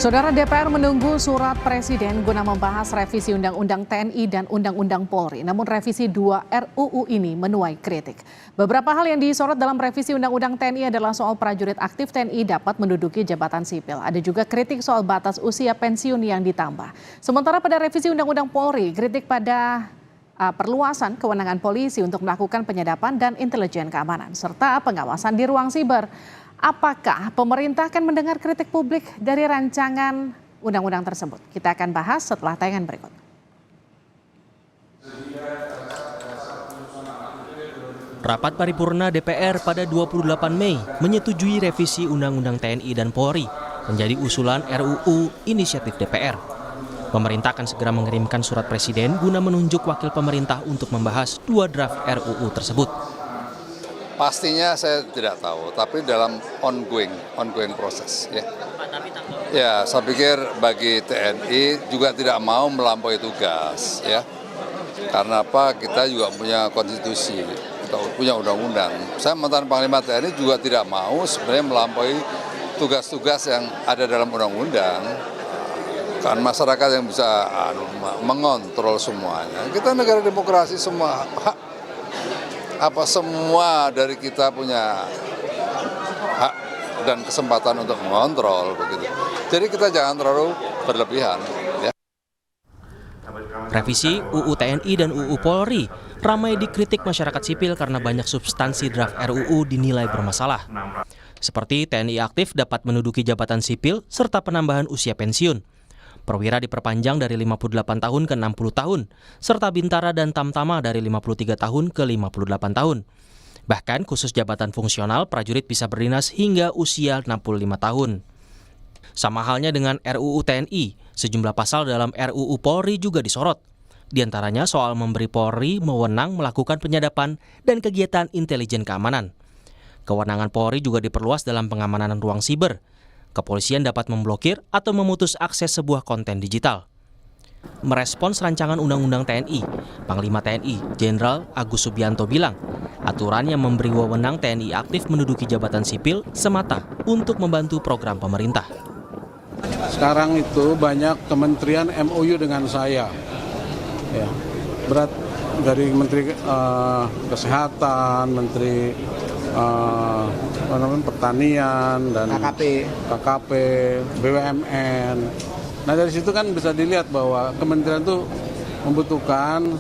Saudara DPR menunggu surat Presiden guna membahas revisi Undang-Undang TNI dan Undang-Undang Polri. Namun revisi 2 RUU ini menuai kritik. Beberapa hal yang disorot dalam revisi Undang-Undang TNI adalah soal prajurit aktif TNI dapat menduduki jabatan sipil. Ada juga kritik soal batas usia pensiun yang ditambah. Sementara pada revisi Undang-Undang Polri, kritik pada perluasan kewenangan polisi untuk melakukan penyadapan dan intelijen keamanan, serta pengawasan di ruang siber. Apakah pemerintah akan mendengar kritik publik dari rancangan undang-undang tersebut? Kita akan bahas setelah tayangan berikut. Rapat paripurna DPR pada 28 Mei menyetujui revisi Undang-Undang TNI dan Polri menjadi usulan RUU inisiatif DPR. Pemerintah akan segera mengirimkan surat Presiden guna menunjuk wakil pemerintah untuk membahas 2 draft RUU tersebut. Pastinya saya tidak tahu, tapi dalam ongoing proses. Ya, saya pikir bagi TNI juga tidak mau melampaui tugas, ya. Karena apa? Kita juga punya konstitusi, kita punya undang-undang. Saya mantan Panglima TNI juga tidak mau sebenarnya melampaui tugas-tugas yang ada dalam undang-undang. Kan masyarakat yang bisa mengontrol semuanya. Kita negara demokrasi, semua semua dari kita punya hak dan kesempatan untuk mengontrol begitu. Jadi kita jangan terlalu berlebihan. Ya. Revisi UU TNI dan UU Polri ramai dikritik masyarakat sipil karena banyak substansi draft RUU dinilai bermasalah. Seperti TNI aktif dapat menduduki jabatan sipil serta penambahan usia pensiun. Perwira diperpanjang dari 58 tahun ke 60 tahun, serta bintara dan tamtama dari 53 tahun ke 58 tahun. Bahkan khusus jabatan fungsional, prajurit bisa berdinas hingga usia 65 tahun. Sama halnya dengan RUU TNI, sejumlah pasal dalam RUU Polri juga disorot. Di antaranya soal memberi Polri wewenang melakukan penyadapan dan kegiatan intelijen keamanan. Kewenangan Polri juga diperluas dalam pengamanan ruang siber. Kepolisian dapat memblokir atau memutus akses sebuah konten digital. Merespons rancangan Undang-Undang TNI, Panglima TNI Jenderal Agus Subianto bilang, aturan yang memberi wewenang TNI aktif menduduki jabatan sipil semata untuk membantu program pemerintah. Sekarang itu banyak kementerian MOU dengan saya, ya, berat dari Menteri Kesehatan, Menteri Pertanian dan KKP, BUMN. Nah dari situ kan bisa dilihat bahwa kementerian itu membutuhkan,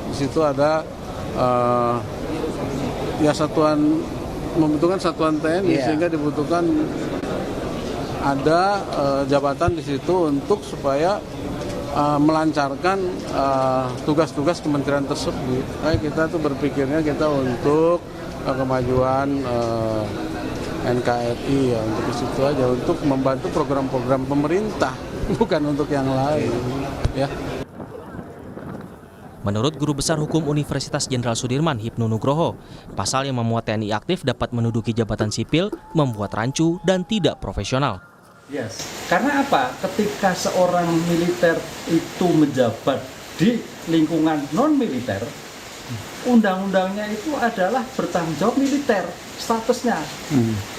di situ ada membutuhkan satuan TNI, sehingga dibutuhkan ada jabatan di situ untuk supaya melancarkan tugas-tugas kementerian tersebut. Kita tuh berpikirnya kita untuk kemajuan NKRI, ya, untuk itu aja, untuk membantu program-program pemerintah, bukan untuk yang lain, ya. Menurut Guru Besar Hukum Universitas Jenderal Sudirman Hipnu Nugroho, pasal yang memuat TNI aktif dapat menduduki jabatan sipil membuat rancu dan tidak profesional. Yes. Karena apa? Ketika seorang militer itu menjabat di lingkungan non-militer, undang-undangnya itu adalah bertanggung jawab militer statusnya.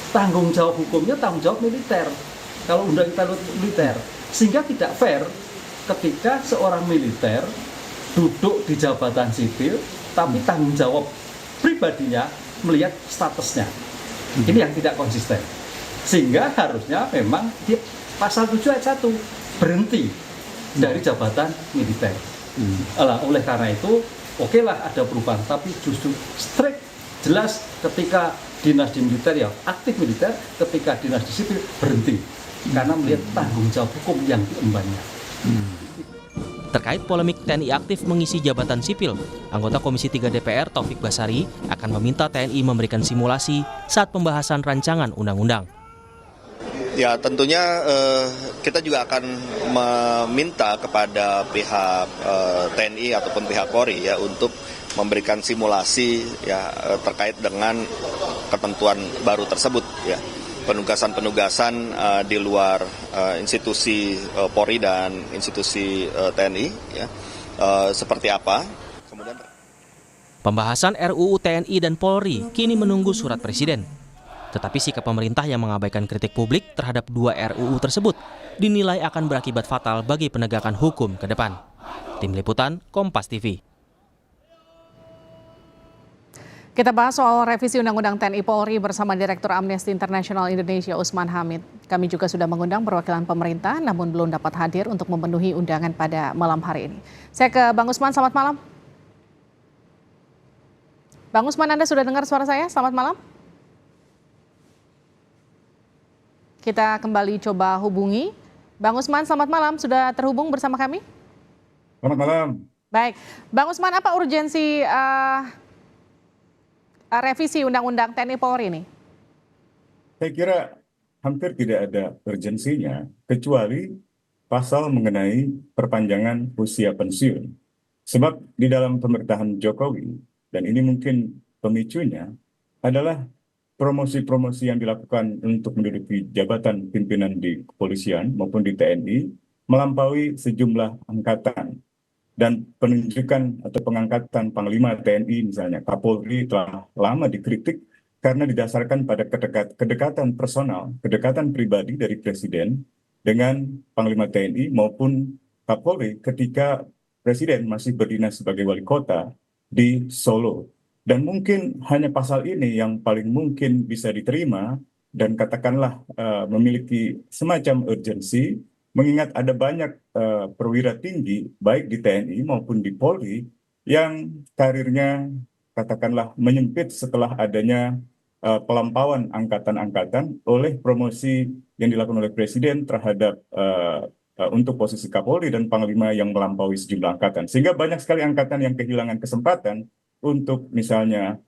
Tanggung jawab hukumnya tanggung jawab militer. Kalau undang-undang militer, sehingga tidak fair ketika seorang militer duduk di jabatan sipil tapi tanggung jawab pribadinya melihat statusnya. Ini yang tidak konsisten. Sehingga harusnya memang di pasal 7 ayat 1 berhenti dari jabatan militer. Oleh karena itu, oke lah ada perubahan, tapi justru strict, jelas ketika dinas di militer ya aktif militer, ketika dinas di sipil berhenti. Karena melihat tanggung jawab hukum yang diembannya. Terkait polemik TNI aktif mengisi jabatan sipil, anggota Komisi 3 DPR Taufik Basari akan meminta TNI memberikan simulasi saat pembahasan rancangan undang-undang. Ya tentunya kita juga akan meminta kepada pihak TNI ataupun pihak Polri ya untuk memberikan simulasi ya terkait dengan ketentuan baru tersebut ya. Penugasan-penugasan di luar institusi Polri dan institusi TNI ya seperti apa. Kemudian pembahasan RUU TNI dan Polri kini menunggu surat Presiden. Tetapi sikap pemerintah yang mengabaikan kritik publik terhadap 2 RUU tersebut dinilai akan berakibat fatal bagi penegakan hukum ke depan. Tim Liputan, Kompas TV. Kita bahas soal revisi Undang-Undang TNI Polri bersama Direktur Amnesty International Indonesia Usman Hamid. Kami juga sudah mengundang perwakilan pemerintah namun belum dapat hadir untuk memenuhi undangan pada malam hari ini. Saya ke Bang Usman, selamat malam. Bang Usman, Anda sudah dengar suara saya? Selamat malam. Kita kembali coba hubungi. Bang Usman, selamat malam. Sudah terhubung bersama kami? Selamat malam. Baik. Bang Usman, apa urgensi revisi Undang-Undang TNI Polri ini? Saya kira hampir tidak ada urgensinya, kecuali pasal mengenai perpanjangan usia pensiun. Sebab di dalam pemerintahan Jokowi, dan ini mungkin pemicunya, adalah promosi-promosi yang dilakukan untuk menduduki jabatan pimpinan di kepolisian maupun di TNI melampaui sejumlah angkatan. Dan penunjukan atau pengangkatan Panglima TNI misalnya Kapolri telah lama dikritik karena didasarkan pada kedekatan personal, kedekatan pribadi dari Presiden dengan Panglima TNI maupun Kapolri ketika Presiden masih berdinas sebagai wali kota di Solo. Dan mungkin hanya pasal ini yang paling mungkin bisa diterima dan katakanlah memiliki semacam urgensi, mengingat ada banyak perwira tinggi baik di TNI maupun di Polri yang karirnya katakanlah menyempit setelah adanya pelampauan angkatan-angkatan oleh promosi yang dilakukan oleh Presiden terhadap untuk posisi Kapolri dan Panglima yang melampaui sejumlah angkatan. Sehingga banyak sekali angkatan yang kehilangan kesempatan untuk misalnya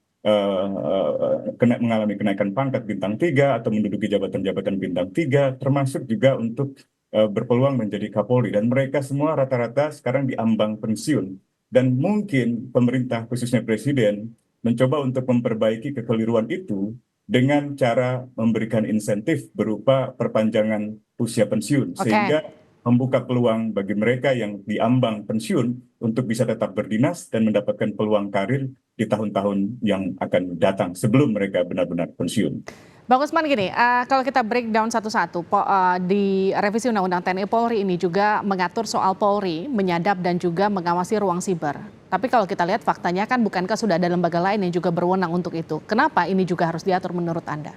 mengalami kenaikan pangkat bintang 3 atau menduduki jabatan-jabatan bintang 3, termasuk juga untuk berpeluang menjadi Kapolri. Dan mereka semua rata-rata sekarang diambang pensiun. Dan mungkin pemerintah, khususnya Presiden, mencoba untuk memperbaiki kekeliruan itu dengan cara memberikan insentif berupa perpanjangan usia pensiun. Sehingga membuka peluang bagi mereka yang diambang pensiun untuk bisa tetap berdinas dan mendapatkan peluang karir di tahun-tahun yang akan datang sebelum mereka benar-benar pensiun. Bang Usman, gini, kalau kita breakdown satu-satu, di revisi Undang-Undang TNI Polri ini juga mengatur soal Polri menyadap dan juga mengawasi ruang siber. Tapi kalau kita lihat faktanya kan bukankah sudah ada lembaga lain yang juga berwenang untuk itu? Kenapa ini juga harus diatur menurut Anda?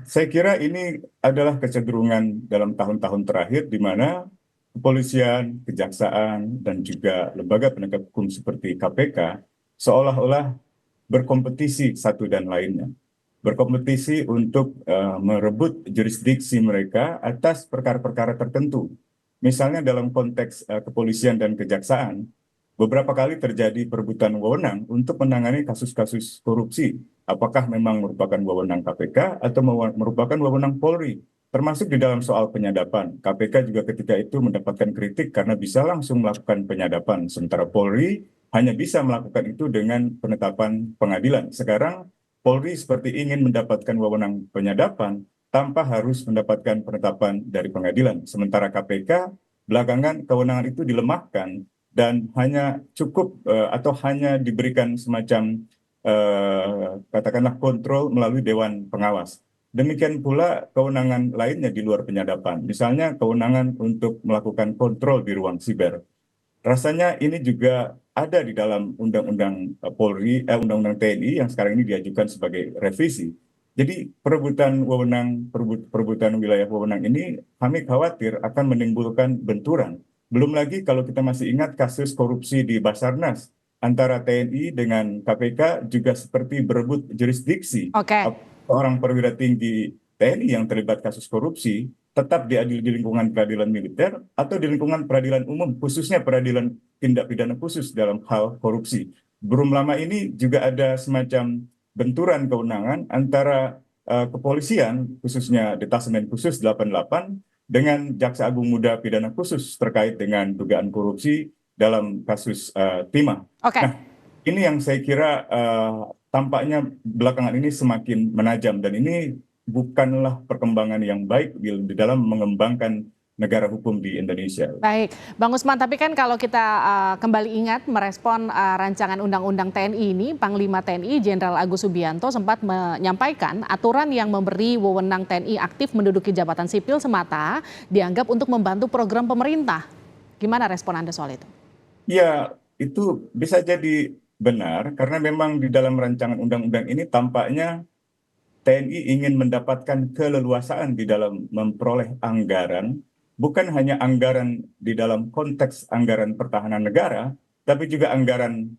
Saya kira ini adalah kecenderungan dalam tahun-tahun terakhir di mana kepolisian, kejaksaan, dan juga lembaga penegak hukum seperti KPK seolah-olah berkompetisi satu dan lainnya. Berkompetisi untuk merebut jurisdiksi mereka atas perkara-perkara tertentu. Misalnya dalam konteks kepolisian dan kejaksaan, beberapa kali terjadi perebutan wewenang untuk menangani kasus-kasus korupsi. Apakah memang merupakan wewenang KPK atau merupakan wewenang Polri? Termasuk di dalam soal penyadapan. KPK juga ketika itu mendapatkan kritik karena bisa langsung melakukan penyadapan. Sementara Polri hanya bisa melakukan itu dengan penetapan pengadilan. Sekarang Polri seperti ingin mendapatkan wewenang penyadapan tanpa harus mendapatkan penetapan dari pengadilan. Sementara KPK belakangan kewenangan itu dilemahkan dan hanya cukup atau hanya diberikan semacam katakanlah kontrol melalui Dewan Pengawas. Demikian pula kewenangan lainnya di luar penyadapan, misalnya kewenangan untuk melakukan kontrol di ruang siber. Rasanya ini juga ada di dalam Undang-Undang Polri, Undang-Undang TNI yang sekarang ini diajukan sebagai revisi. Jadi perebutan wewenang, perebutan wilayah wewenang ini kami khawatir akan menimbulkan benturan. Belum lagi kalau kita masih ingat kasus korupsi di Basarnas antara TNI dengan KPK juga seperti berebut jurisdiksi. Orang perwira tinggi TNI yang terlibat kasus korupsi tetap diadili di lingkungan peradilan militer atau di lingkungan peradilan umum, khususnya peradilan tindak pidana khusus dalam hal korupsi. Belum lama ini juga ada semacam benturan kewenangan antara kepolisian, khususnya Detasemen Khusus 88, dengan Jaksa Agung Muda Pidana Khusus terkait dengan dugaan korupsi dalam kasus Timah. Nah, ini yang saya kira tampaknya belakangan ini semakin menajam dan ini bukanlah perkembangan yang baik di dalam mengembangkan negara hukum di Indonesia. Baik, Bang Usman, tapi kan kalau kita kembali ingat merespon rancangan undang-undang TNI ini, Panglima TNI Jenderal Agus Subianto sempat menyampaikan aturan yang memberi wewenang TNI aktif menduduki jabatan sipil semata dianggap untuk membantu program pemerintah. Gimana respon Anda soal itu? Ya, itu bisa jadi benar karena memang di dalam rancangan undang-undang ini tampaknya TNI ingin mendapatkan keleluasaan di dalam memperoleh anggaran, bukan hanya anggaran di dalam konteks anggaran pertahanan negara, tapi juga anggaran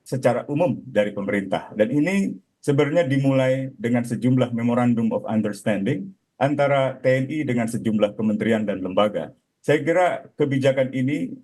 secara umum dari pemerintah. Dan ini sebenarnya dimulai dengan sejumlah Memorandum of Understanding antara TNI dengan sejumlah kementerian dan lembaga. Saya kira kebijakan ini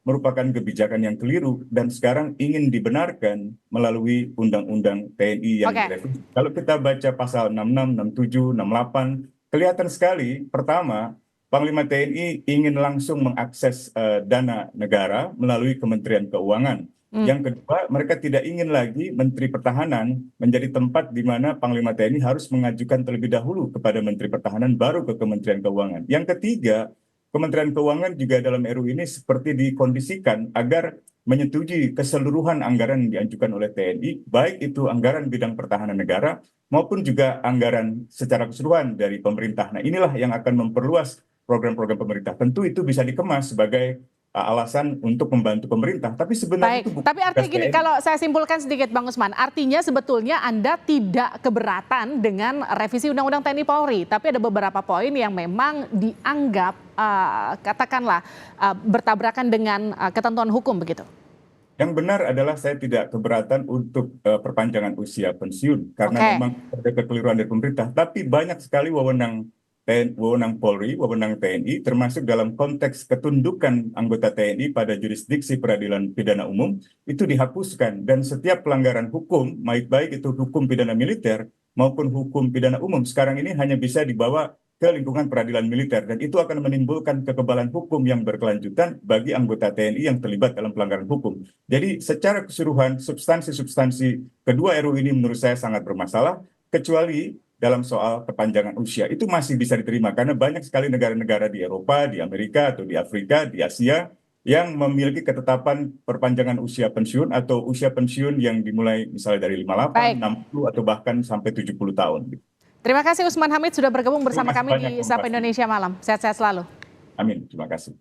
merupakan kebijakan yang keliru dan sekarang ingin dibenarkan melalui Undang-Undang TNI yang direvisi. Kalau kita baca pasal 66, 67, 68, kelihatan sekali, pertama, Panglima TNI ingin langsung mengakses dana negara melalui Kementerian Keuangan. Yang kedua, mereka tidak ingin lagi Menteri Pertahanan menjadi tempat di mana Panglima TNI harus mengajukan terlebih dahulu kepada Menteri Pertahanan baru ke Kementerian Keuangan. Yang ketiga, Kementerian Keuangan juga dalam RU ini seperti dikondisikan agar menyetujui keseluruhan anggaran yang diajukan oleh TNI, baik itu anggaran bidang pertahanan negara maupun juga anggaran secara keseluruhan dari pemerintah. Nah, inilah yang akan memperluas program-program pemerintah. Tentu itu bisa dikemas sebagai alasan untuk membantu pemerintah, tapi sebenarnya itu bukan. Tapi artinya gini, kalau saya simpulkan sedikit Bang Usman, artinya sebetulnya Anda tidak keberatan dengan revisi Undang-Undang TNI Polri, tapi ada beberapa poin yang memang dianggap katakanlah bertabrakan dengan ketentuan hukum begitu. Yang benar adalah saya tidak keberatan untuk perpanjangan usia pensiun karena memang ada kekeliruan dari pemerintah, tapi banyak sekali wewenang Polri, wewenang TNI, termasuk dalam konteks ketundukan anggota TNI pada jurisdiksi peradilan pidana umum, itu dihapuskan. Dan setiap pelanggaran hukum, baik itu hukum pidana militer maupun hukum pidana umum, sekarang ini hanya bisa dibawa ke lingkungan peradilan militer. Dan itu akan menimbulkan kekebalan hukum yang berkelanjutan bagi anggota TNI yang terlibat dalam pelanggaran hukum. Jadi secara keseluruhan, substansi-substansi kedua RUU ini menurut saya sangat bermasalah, kecuali dalam soal perpanjangan usia. Itu masih bisa diterima karena banyak sekali negara-negara di Eropa, di Amerika, atau di Afrika, di Asia yang memiliki ketetapan perpanjangan usia pensiun atau usia pensiun yang dimulai misalnya dari 58, 60, atau bahkan sampai 70 tahun. Terima kasih Usman Hamid sudah bergabung bersama kami di Sapa Indonesia Malam. Sehat-sehat selalu. Amin, terima kasih.